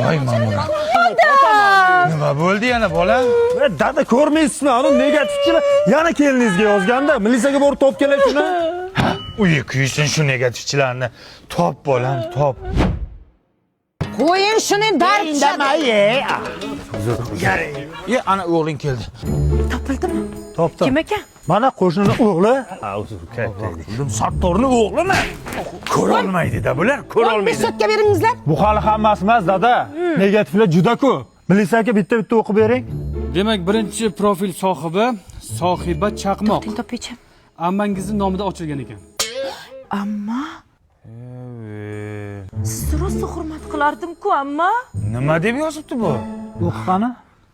voy mamura. Nima bo'ldi yana bola? Dada ko'rmaysizmi? Uni negativchilar yana keliningizga yozganda, militsiyaga borib top kelar shuni. Uyi kuysin shu negativchilarni. Top bolam, top. Qo'ying shuni dardi. Ana o'g'ling keldi. Topildimi? Topdim. Kim ekan? Mana qo'shnini o'g'li. Sattorni o'g'limi? Ko'ra olmaydi-da bular, ko'ra olmaydi. Sotga beringizlar. Bu hali hammasi emas, dada. Negativlar juda ko'p. Militsiyaga bitta-bitta o'qib bering. Demak, birinchi profil sohibi Sohiba Chaqmoq. Topingchi. Ammangizning nomida ochilgan ekan. Amma siz rosa hurmat qilardim-ku, amma. Nima deb yozibdi bu? O'qigani?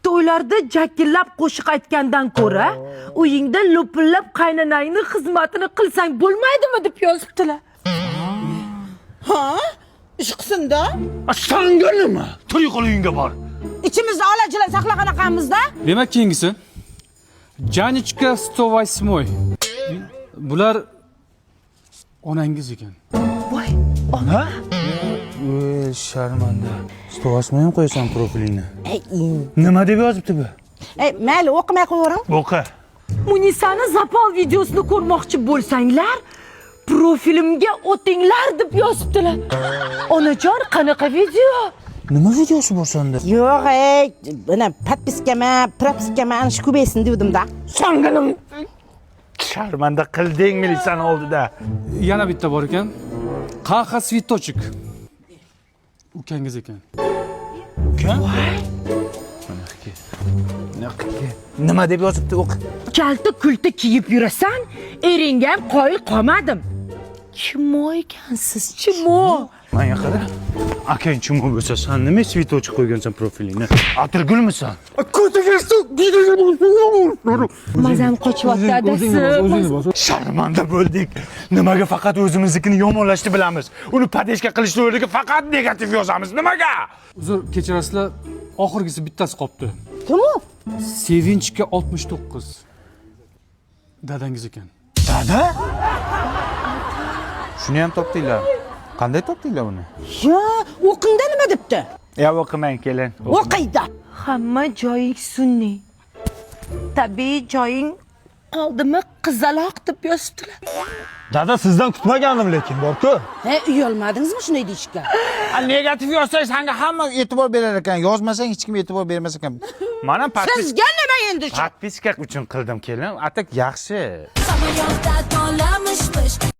To'ylarda jakillab qo'shiq aytgandan ko'ra, uyingda lo'pillab qaynonangning xizmatini qilsang bo'lmaydimi deb yozibdilar. Ha? Ish qilsin-da. Sanga nima? To'y qilingga bor. İçimizde alajilar saqlaganaqamizda. Demak, keyingisi Janichka 108. Bular onangiz ekan. Voy, Ha? Sharmanda. Stosmayam qo'yasan profilingni. Nima deb yozibdi bu? Mayli, o'qimay qo'yavering. O'qi. Munisani zapal videosini ko'rmoqchi bo'lsanglar, profilimga o'tinglar deb yozibdilar. Onajon, qanaqa video? Nima videosi bor senda? Yo'q, buni podpiskama, propiskama ana shu ko'paysin devdim-da. Sanganim. Sharmanda qilding militsiyani oldida. Yana bitta bor ekan. Qaha Svitochik. Ukangiz ekan. Ukan? Nima deb yozibdi o'qi? Kalta kulta kiyib yurasan, eringga ham qoyil qolmadim. Kim o ekansiz? Kim o? Menga qara. Akang chimo bo'lsa, sen nima svitochik qo'ygansan profilingni? Atirgulmisan? Mazam qochyapti adasi. Sharmanda bo'ldik. Nimaga faqat o'zimiznikini yomonlashni bilamiz? Uni padeshka qilishni o'rniga faqat negativ yozamiz. Nimaga? Uzr, kechirasizlar, oxirgisi bittasi qolibdi. Kim u? Sevinchga 69. Dadangiz ekan. Dada? Shuni ham topdinglar. Qanday topdinglar uni? Yo, o'qingda nima debdi? Ya o'qimang kelin. O'qiydi. Hamma joying sunniy. Tabiiy joying oldimi qizaloq deb yozibdilar. Dada sizdan kutmagandim lekin, bor-ku. Uyalmadingizmi shunday deyishga? Negativ yozsang senga hamma e'tibor berar ekan, yozmasang hech kim e'tibor bermas ekan. Mana Sizga nima endi shu? podpiska uchun qildim kelin. Atak yaxshi. Samolyotda tonlamışmış